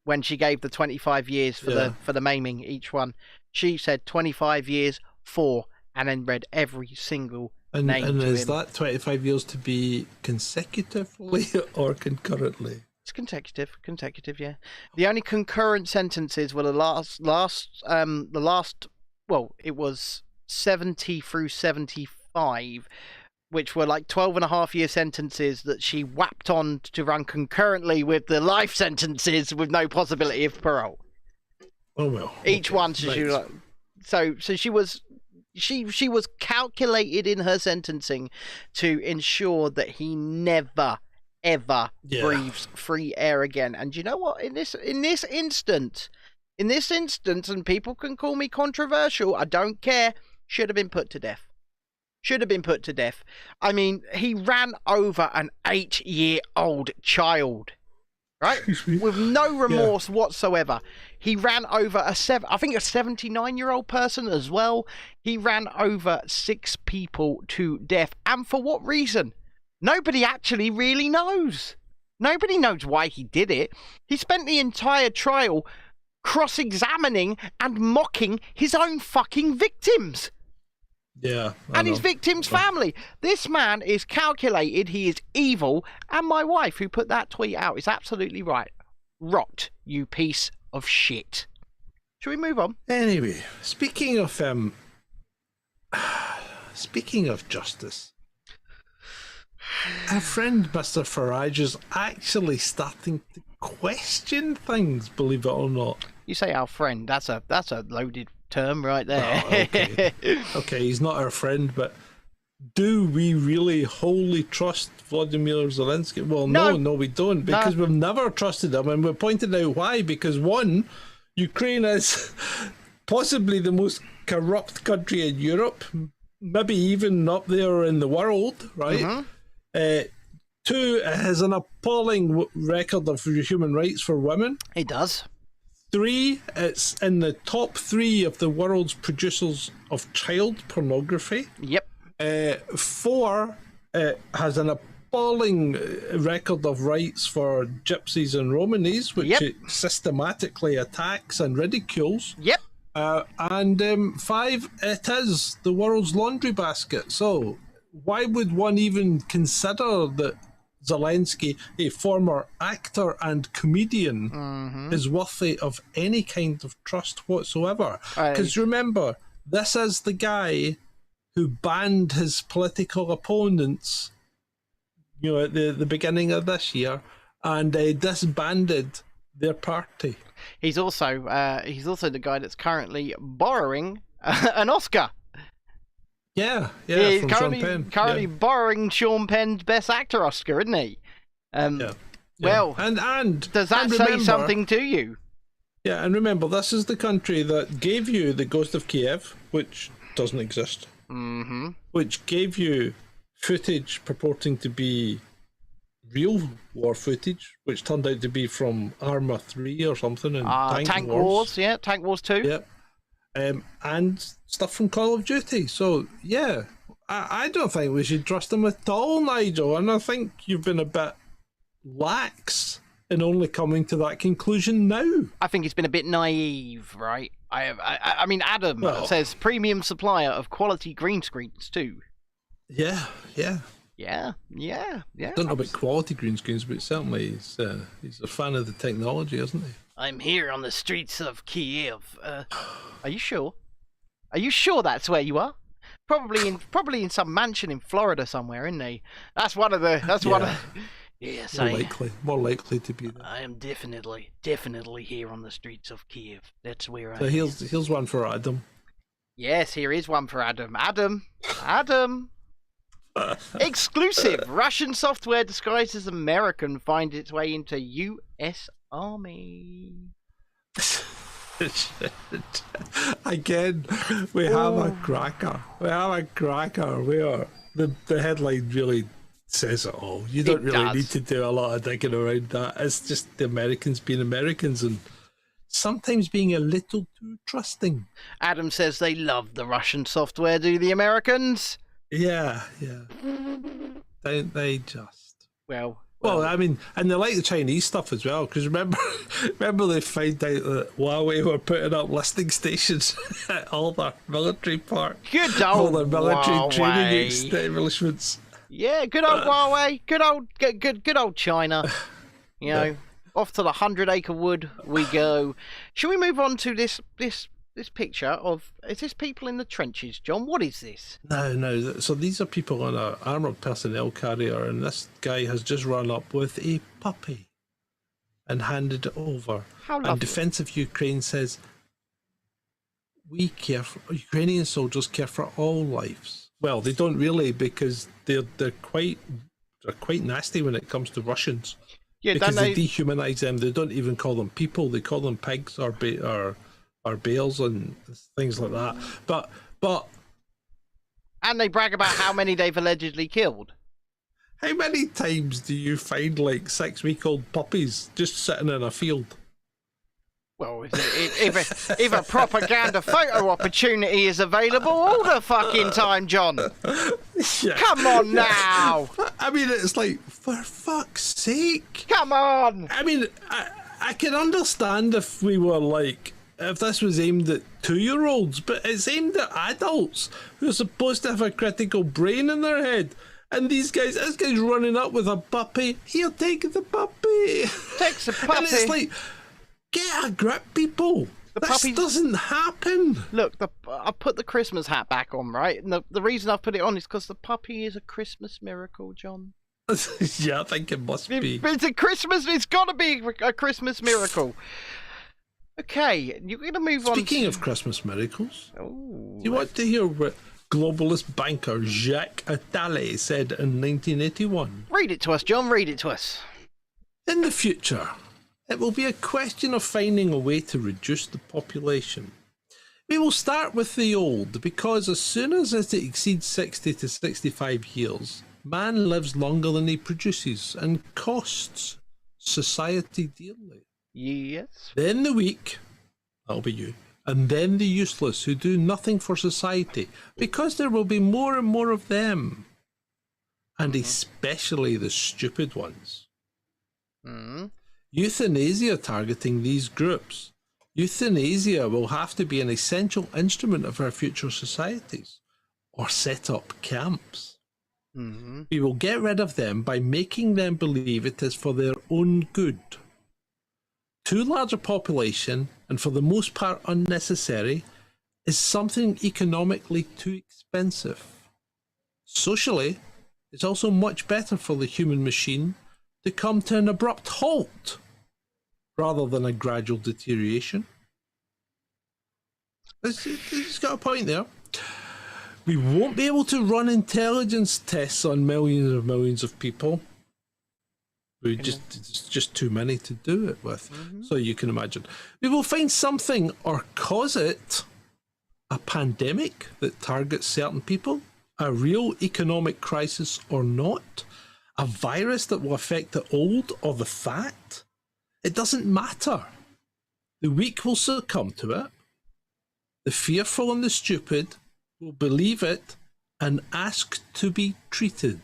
when she gave the 25 years for the maiming each one. She said 25 years for, and then read every single name and to is him. that 25 years to be consecutively or concurrently? It's consecutive, yeah. The only concurrent sentences were the last, well, it was 70 through 75, which were like 12.5-year sentences that she whapped on to run concurrently with the life sentences with no possibility of parole. Oh well. Each one, so she was like, so she was. She was calculated in her sentencing to ensure that he never, ever breathes free air again. And you know what? In this instance, and people can call me controversial, I don't care, should have been put to death. I mean, he ran over an 8-year-old child, right? With no remorse whatsoever. He ran over a 79-year-old person as well. He ran over 6 people to death. And for what reason? Nobody actually really knows. Nobody knows why he did it. He spent the entire trial cross-examining and mocking his own fucking victims. Yeah. And his victim's family. This man is calculated. He is evil. And my wife, who put that tweet out, is absolutely right. Rot, you piece of shit. Shall we move on? Anyway, speaking of justice, our friend Mr. Farage is actually starting to question things, believe it or not. You say our friend, that's a loaded term right there. Oh, okay. Okay, he's not our friend, but do we really wholly trust Vladimir Zelensky? Well, no, we don't, because we've never trusted him, and we pointed out why. Because one, Ukraine is possibly the most corrupt country in Europe, maybe even up there in the world, right? Mm-hmm. 2, it has an appalling record of human rights for women. It does. 3, it's in the top 3 of the world's producers of child pornography. Yep. 4, it has an appalling record of rights for gypsies and Romanis, which it systematically attacks and ridicules. Yep. And 5, it is the world's laundry basket. So why would one even consider that Zelensky, a former actor and comedian, is worthy of any kind of trust whatsoever? Because remember, this is the guy who banned his political opponents, at the beginning of this year, and disbanded their party. He's also the guy that's currently borrowing an Oscar. Yeah, he's from currently Sean Penn. borrowing Sean Penn's Best Actor Oscar, isn't he? Well, and does that say something to you? Yeah, and remember, this is the country that gave you the Ghost of Kiev, which doesn't exist. Mm-hmm. Which gave you footage purporting to be real war footage, which turned out to be from Arma 3 or something, and Tank Wars. Tank Wars 2. Yep. and stuff from Call of Duty. So yeah, I don't think we should trust him at all, Nigel. And I think you've been a bit lax in only coming to that conclusion now. I think it's been a bit naive, right? I mean, Adam says premium supplier of quality green screens too. Yeah. Yeah. Don't know about quality green screens, but certainly he's a fan of the technology, isn't he? I'm here on the streets of Kiev. Are you sure? Are you sure that's where you are? Probably in some mansion in Florida somewhere, isn't he? That's one of the. Yes, more likely to be there. I am definitely here on the streets of Kiev. That's where I So am. here's one for Adam. Yes, here is one for Adam. Adam. Exclusive! Russian software disguised as American finds its way into U.S. Army. Again, we have a cracker. Where the headline really says it all. You don't really need to do a lot of digging around that. It's just the Americans being Americans and sometimes being a little too trusting. Adam says they love the Russian software, do the Americans? Yeah. Don't they just? Well, I mean, and they like the Chinese stuff as well, because remember they found out that Huawei were putting up listing stations at all their military park. Good all old their military Huawei. training establishments. Yeah, good old Huawei. Good old China. You know, off to the 100-acre wood we go. Shall we move on to this picture of, is this people in the trenches, John? What is this? No. So these are people on an armoured personnel carrier, and this guy has just run up with a puppy and handed it over. How lovely. And Defence of Ukraine says, Ukrainian soldiers care for all lives. Well, they don't really, because they're quite nasty when it comes to Russians. Yeah, because they dehumanise them. They don't even call them people. They call them pigs or bales and things like that. But and they brag about how many they've allegedly killed. How many times do you find like 6-week-old puppies just sitting in a field? Well, if a propaganda photo opportunity is available all the fucking time, John. Yeah. Come on now. I mean, it's like, for fuck's sake. Come on. I mean, I can understand if we were like, if this was aimed at 2-year-olds, but it's aimed at adults who are supposed to have a critical brain in their head. And this guy's running up with a puppy. Here, take the puppy. Takes a puppy. And it's like, get a grip, people. This doesn't happen. Look, I put the Christmas hat back on, right? And the reason I've put it on is because the puppy is a Christmas miracle, John. Yeah, I think it must be. It's got to be a Christmas miracle. Okay, you're going to move on. Speaking of Christmas miracles, do you want to hear what globalist banker Jacques Attali said in 1981? Read it to us, John. Read it to us. In the future, it will be a question of finding a way to reduce the population. We will start with the old, because as soon as it exceeds 60 to 65 years, man lives longer than he produces and costs society dearly. Yes. Then the weak, that'll be you, and then the useless who do nothing for society, because there will be more and more of them, and especially the stupid ones. Euthanasia targeting these groups. Euthanasia will have to be an essential instrument of our future societies, or set up camps. We will get rid of them by making them believe it is for their own good. Too large a population, and for the most part unnecessary, is something economically too expensive. Socially, it's also much better for the human machine to come to an abrupt halt rather than a gradual deterioration. He's got a point there. We won't be able to run intelligence tests on millions of people. It's just too many to do it with. So you can imagine. We will find something or cause it a pandemic that targets certain people, a real economic crisis or not, a virus that will affect the old or the fat. It doesn't matter. The weak will succumb to it. The fearful and the stupid will believe it and ask to be treated.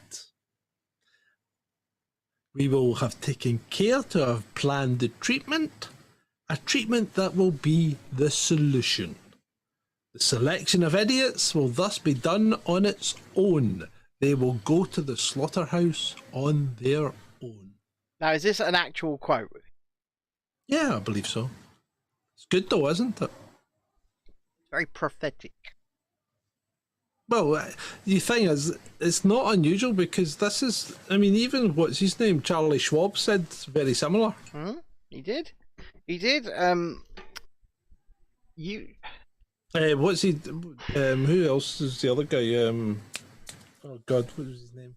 We will have taken care to have planned the treatment, a treatment that will be the solution. The selection of idiots will thus be done on its own. They will go to the slaughterhouse on their own. Now, is this an actual quote? Yeah, I believe so. It's good though, isn't it? Very prophetic. Well, the thing is, it's not unusual because this is, I mean, even what's his name, Charlie Schwab, said very similar. He did. He did. What's he? Who else is the other guy? Oh God, what was his name?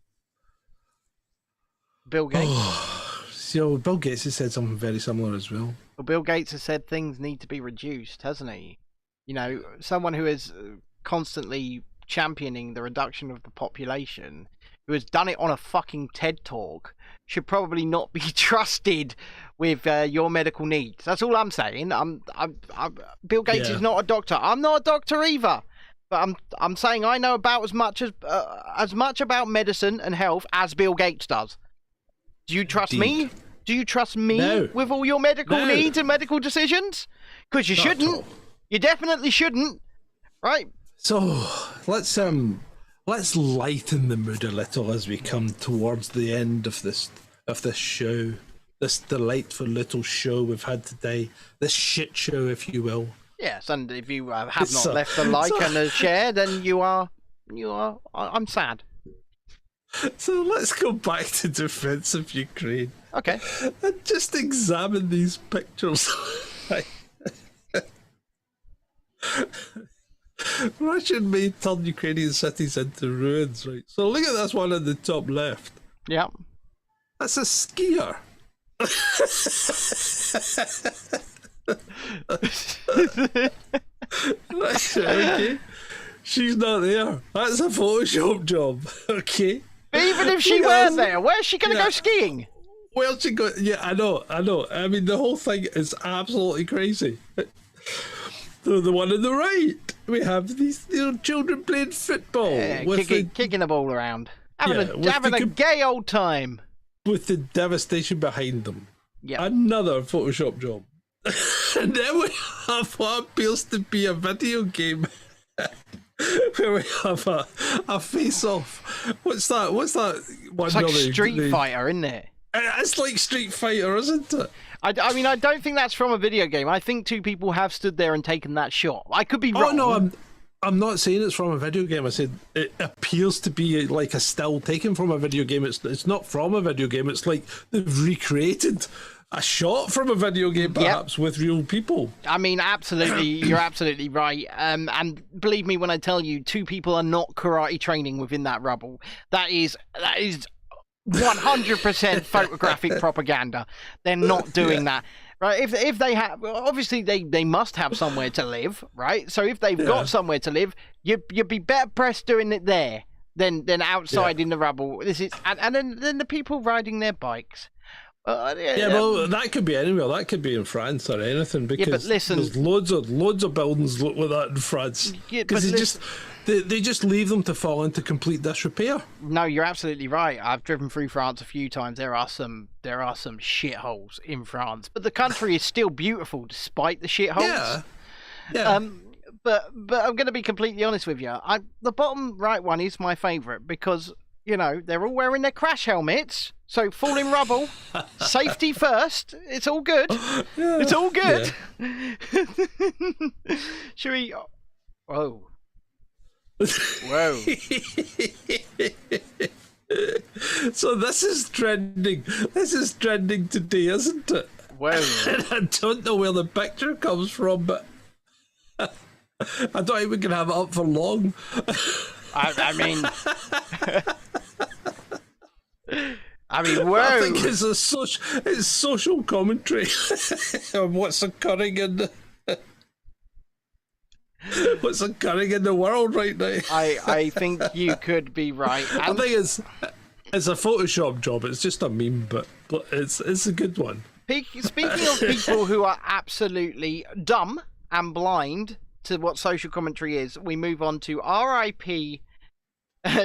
Bill Gates. So Bill Gates has said something very similar as well. Well, Bill Gates has said things need to be reduced, hasn't he? You know, someone who is constantly championing the reduction of the population, who has done it on a fucking TED Talk, should probably not be trusted with your medical needs. That's all I'm saying. Bill Gates is not a doctor. I'm not a doctor either. But I'm saying I know about as much about medicine and health as Bill Gates does. Do you trust me? Do you trust me with all your medical needs and medical decisions? Because you shouldn't. You definitely shouldn't. Right? So let's lighten the mood a little as we come towards the end of this show. This delightful little show we've had today. This shit show, if you will. Yes, and if you have not left a like and a share, then you are. I'm sad. So let's go back to defense of Ukraine. Okay. And just examine these pictures. Russian may turn Ukrainian cities into ruins, right? So look at this one in the top left. Yeah. That's a skier. Right, okay. She's not there. That's a Photoshop job. Okay. But even if she were there, where's she going to go skiing? Where's she going? Yeah, I know. I mean, the whole thing is absolutely crazy. The one on the right, we have these children playing football. Yeah, kicking the ball around. Having a gay old time. With the devastation behind them. Yeah. Another Photoshop job. And then we have what appears to be a video game. Where we have a face-off. What's that? It's like Street Fighter, isn't it? It's like Street Fighter, isn't it? I mean, I don't think that's from a video game. I think two people have stood there and taken that shot. I could be wrong. Oh, no, I'm not saying it's from a video game. I said it appears to be like a still taken from a video game. It's not from a video game. It's like they've recreated a shot from a video game, perhaps, with real people. I mean, absolutely, you're absolutely right. And believe me when I tell you, two people are not karate training within that rubble. That is 100% photographic propaganda. They're not doing that. Right? If they have, obviously they must have somewhere to live, right? So if they've got somewhere to live, you'd be better pressed doing it there than outside in the rubble. This is and then the people riding their bikes. Well, that could be anywhere. That could be in France or anything. Because but listen, there's loads of buildings look like that in France. Because they just leave them to fall into complete disrepair. No, you're absolutely right. I've driven through France a few times. There are some shitholes in France, but the country is still beautiful despite the shitholes. Yeah. But I'm going to be completely honest with you. The bottom right one is my favourite because they're all wearing their crash helmets. So fall in rubble, safety first. It's all good. Yeah. It's all good. Yeah. Should we? Whoa. Whoa. So this is trending. This is trending today, isn't it? Whoa. I don't know where the picture comes from, but I don't think we can have it up for long. I mean, whoa. I think it's social commentary on what's occurring in the world right now. I think you could be right. I think it's a Photoshop job. It's just a meme, but it's a good one. Speaking of people who are absolutely dumb and blind to what social commentary is, we move on to R.I.P.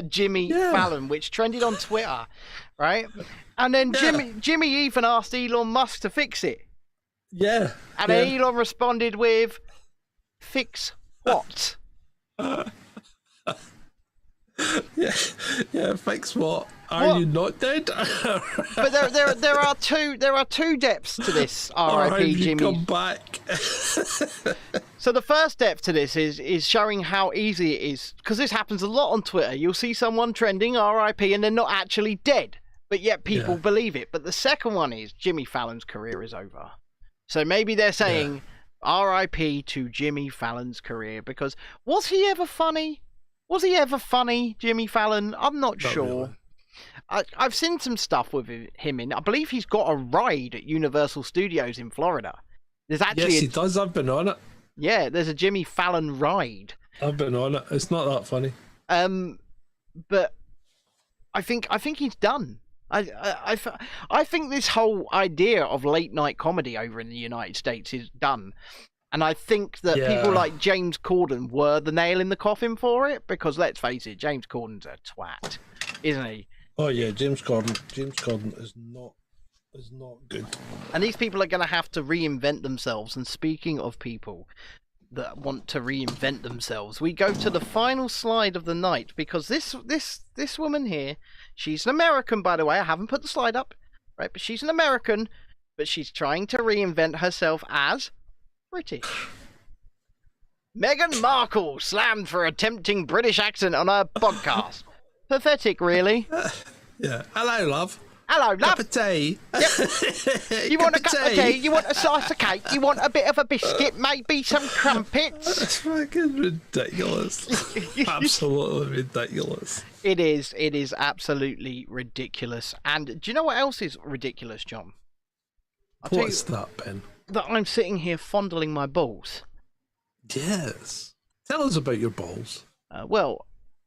Jimmy Fallon, which trended on Twitter, right? And then Jimmy even asked Elon Musk to fix it. Yeah. And Elon responded with, "Fix what?" Yeah, fix what? Are you not dead? But there are two depths to this R.I.P. Jimmy. Come back. So the first depth to this is showing how easy it is, because this happens a lot on Twitter. You'll see someone trending R.I.P. and they're not actually dead, but yet people believe it. But the second one is Jimmy Fallon's career is over. So maybe they're saying R.I.P. to Jimmy Fallon's career, because was he ever funny? Was he ever funny, Jimmy Fallon? I'm not sure. Really. I've seen some stuff with him in. I believe he's got a ride at Universal Studios in Florida. There's actually he does. I've been on it. Yeah, there's a Jimmy Fallon ride. I've been on it. It's not that funny. But I think he's done. I think this whole idea of late night comedy over in the United States is done. And I think that people like James Corden were the nail in the coffin for it, because let's face it, James Corden's a twat, isn't he? Oh yeah, James Corden is not good. And these people are going to have to reinvent themselves. And speaking of people that want to reinvent themselves, we go to the final slide of the night, because this woman here, she's an American, by the way. I haven't put the slide up, right? But she's an American, but she's trying to reinvent herself as British. Meghan Markle slammed for attempting British accent on her podcast. Pathetic, really. Yeah. Hello, love. Hello, love. Cup of tea. Yep. You want a cup of tea? You want a slice of cake? You want a bit of a biscuit? Maybe some crumpets? That's fucking ridiculous. Absolutely ridiculous. It is. It is absolutely ridiculous. And do you know what else is ridiculous, John? What's that, Ben? That I'm sitting here fondling my balls. Yes. Tell us about your balls. Well,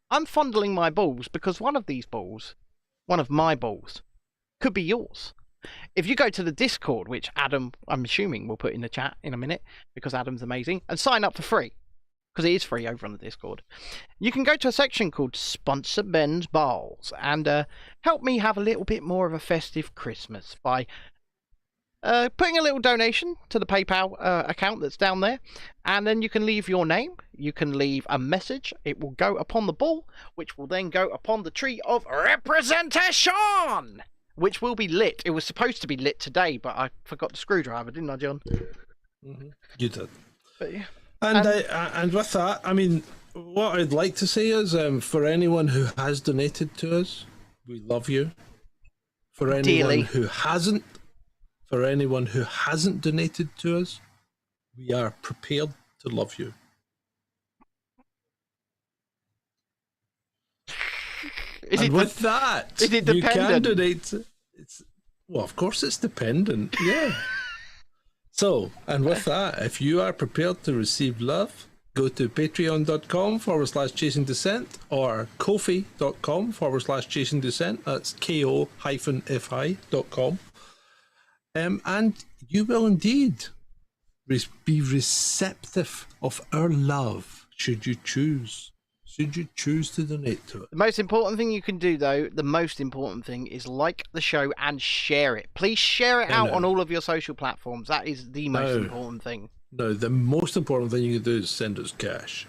I'm fondling my balls because one of my balls, could be yours. If you go to the Discord, which Adam, I'm assuming, will put in the chat in a minute, because Adam's amazing, and sign up for free, because it is free over on the Discord, you can go to a section called Sponsor Ben's Balls, and help me have a little bit more of a festive Christmas by putting a little donation to the PayPal account that's down there, and then you can leave your name, you can leave a message, it will go upon the ball, which will then go upon the tree of representation, which will be lit. It was supposed to be lit today, but I forgot the screwdriver, didn't I, John? Mm-hmm. You did. But, yeah. And with that, I mean, what I'd like to say is, for anyone who has donated to us, we love you. For anyone who hasn't, donated to us, we are prepared to love you. With that, is it you can dependent? donate. Well, of course it's dependent, yeah. So, and with that, if you are prepared to receive love, go to patreon.com/Chasing Dissent or kofi.com/Chasing Dissent. That's ko-fi.com. And you will indeed be receptive of our love, should you choose to donate to it. The most important thing you can do, though, is like the show and share it. Please share it out on all of your social platforms. That is the most important thing. No, the most important thing you can do is send us cash.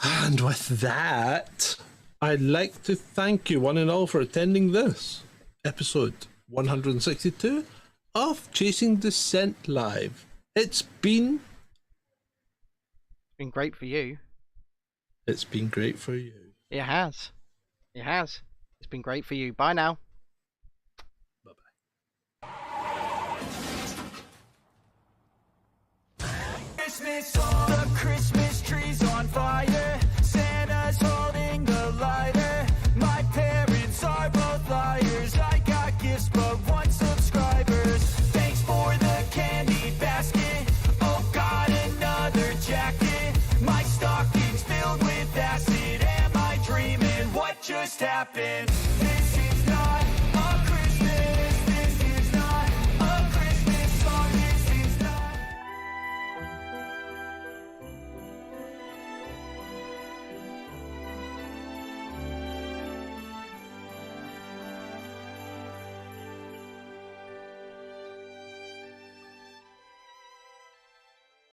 And with that, I'd like to thank you one and all for attending this episode 162 of Chasing Dissent Live. It's been great for you. It's been great for you. It has. It's been great for you. Bye now. Bye-bye. Christmas, the Christmas tree's on fire. Santa's holding the lighter. My parents are both liars. I got gifts but one subscribers. Thanks for the candy basket. Oh God, another jacket. My stocking's filled with acid. Am I dreaming? What just happened?